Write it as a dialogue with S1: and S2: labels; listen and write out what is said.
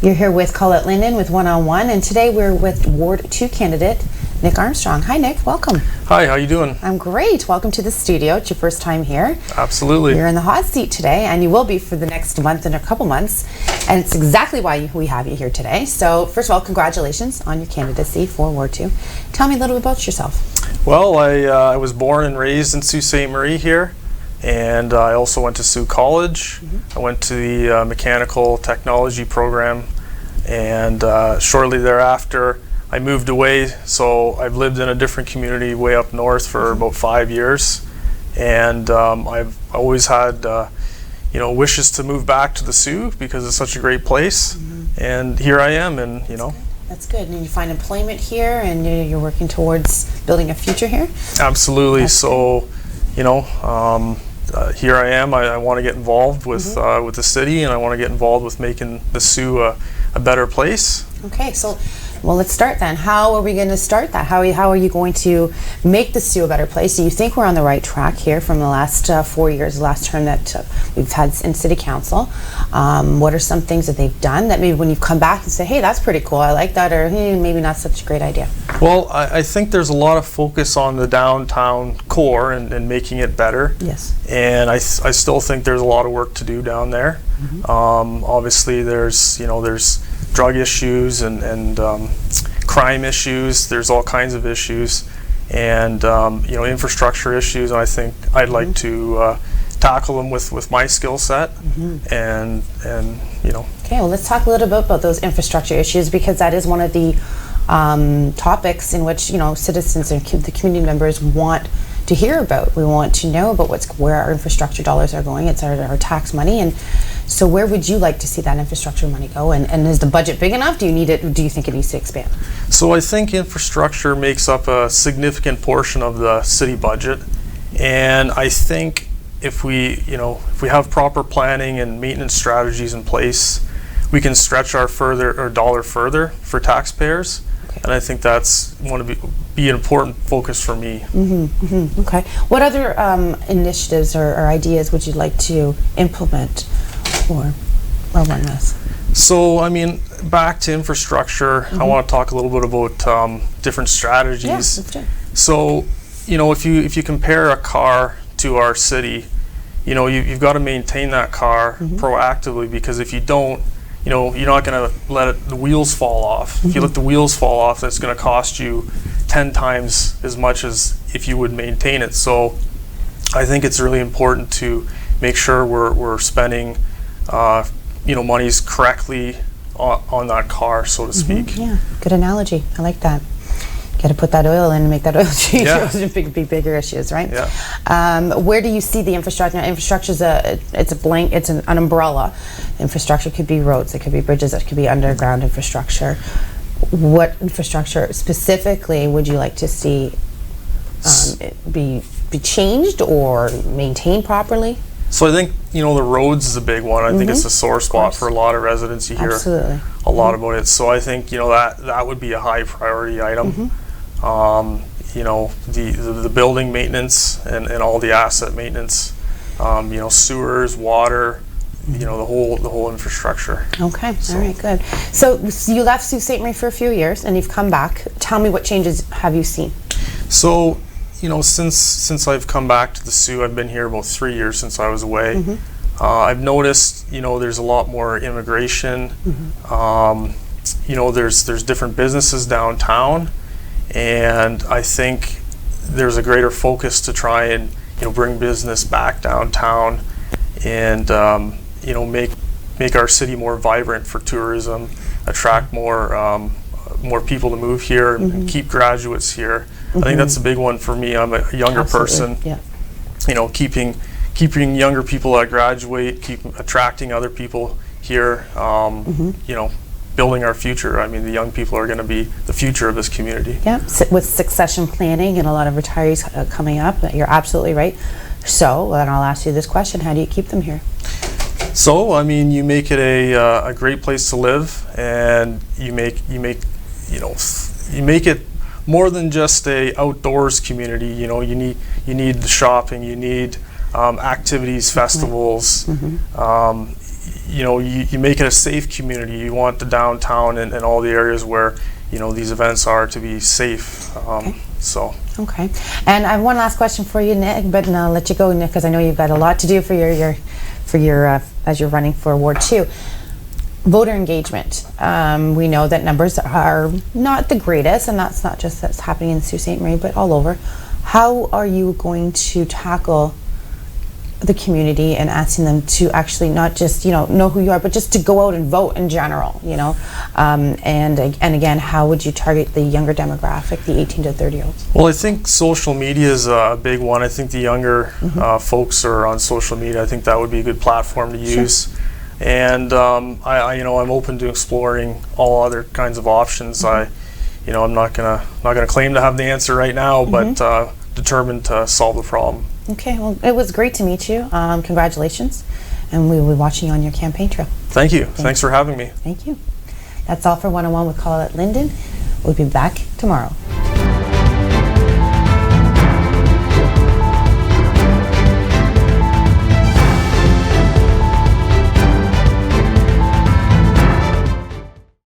S1: You're here with Colette Linden with One on One, and today we're with Ward 2 candidate Nick Armstrong. Hi Nick, welcome.
S2: Hi, how you doing?
S1: I'm great. Welcome to the studio. It's your first time here.
S2: Absolutely.
S1: You're in the hot seat today, and you will be for the next month and a couple months, and it's exactly why we have you here today. So first of all, congratulations on your candidacy for Ward 2. Tell me a little bit about yourself.
S2: Well, I was born and raised in Sault Ste. Marie here, and I also went to Sault College. I went to the mechanical technology program, and shortly thereafter I moved away, so I've lived in a different community way up north for about 5 years, and I've always had wishes to move back to the Sault because it's such a great place, and here I am, and
S1: That's good. And you find employment here, and you're working towards building a future here?
S2: Absolutely.
S1: That's
S2: so here I am. I want to get involved with the city, and I want to get involved with making the Sault a better place.
S1: Okay, so well, let's start then. How are we going to start that? How are you going to make the Sault a better place? Do you think we're on the right track here from the last 4 years, the last term that we've had in City Council? What are some things that they've done that maybe when you come back and say, hey, that's pretty cool, I like that, or hey, maybe not such a great idea?
S2: Well, I think there's a lot of focus on the downtown core and making it better.
S1: Yes.
S2: And I still think there's a lot of work to do down there. Obviously, there's drug issues and crime issues. There's all kinds of issues, and infrastructure issues. And I think I'd like to tackle them with my skill set, and
S1: Okay, well, let's talk a little bit about those infrastructure issues, because that is one of the topics in which citizens and the community members want to hear about. We want to know about where our infrastructure dollars are going. It's our tax money, and so where would you like to see that infrastructure money go? And is the budget big enough? Do you need it? Do you think it needs to expand?
S2: So I think infrastructure makes up a significant portion of the city budget, and I think if we have proper planning and maintenance strategies in place, we can stretch our dollar further for taxpayers. And I think that's want to be an important focus for me.
S1: Okay. What other initiatives or ideas would you like to implement or run with?
S2: So, back to infrastructure, I want to talk a little bit about different strategies.
S1: Yeah, let's do it.
S2: So, if you compare a car to our city, you've got to maintain that car proactively, because if you don't, you're not going to let the wheels fall off. If you let the wheels fall off, that's going to cost you 10 times as much as if you would maintain it. So I think it's really important to make sure we're spending monies correctly on that car, so to speak.
S1: Yeah, good analogy. I like that. Got to put that oil in and make that oil change.
S2: Yeah.
S1: Those are bigger issues, right?
S2: Yeah.
S1: Where do you see the infrastructure? Now, infrastructure is an umbrella. Infrastructure could be roads, it could be bridges, it could be underground infrastructure. What infrastructure specifically would you like to see be changed or maintained properly?
S2: So I think the roads is a big one. I think it's a sore spot for a lot of residents. You hear a lot about it. So I think that would be a high priority item. The building maintenance and all the asset maintenance, sewers, water, the whole infrastructure.
S1: Okay, all right, good. So you left Sault Ste. Marie for a few years, and you've come back. Tell me, what changes have you seen?
S2: So, since I've come back to the Sault, I've been here about 3 years since I was away. I've noticed, there's a lot more immigration. There's different businesses downtown, and I think there's a greater focus to try and bring business back downtown, and make our city more vibrant for tourism, attract more people to move here, and keep graduates here. I think that's a big one for me. I'm a younger person.
S1: Yeah.
S2: Keeping younger people that graduate, keep attracting other people here. Building our future. The young people are going to be the future of this community.
S1: Yeah, with succession planning and a lot of retirees coming up, you're absolutely right. So, then I'll ask you this question: how do you keep them here?
S2: So, you make it a great place to live, and you make it more than just a outdoors community. You need the shopping, you need activities, festivals. you make it a safe community. You want the downtown and all the areas where these events are to be safe.
S1: Okay.
S2: So.
S1: Okay. And I have one last question for you, Nick, but I'll let you go, Nick, because I know you've got a lot to do for your as you're running for Ward 2. Voter engagement. We know that numbers are not the greatest, and that's not just that's happening in Sault Ste. Marie, but all over. How are you going to tackle the community and asking them to actually not just know who you are, but just to go out and vote in general? And again, how would you target the younger demographic, the 18 to 30-year-olds?
S2: Well, I think social media is a big one. I think the younger folks are on social media. I think that would be a good platform to use. Sure. And I'm open to exploring all other kinds of options. I'm not gonna claim to have the answer right now, but determined to solve the problem.
S1: Okay, well, it was great to meet you. Congratulations, and we will be watching you on your campaign trail.
S2: Thank you. Thanks for having me.
S1: Thank you. That's all for 101 with Colette Linden. We'll be back tomorrow.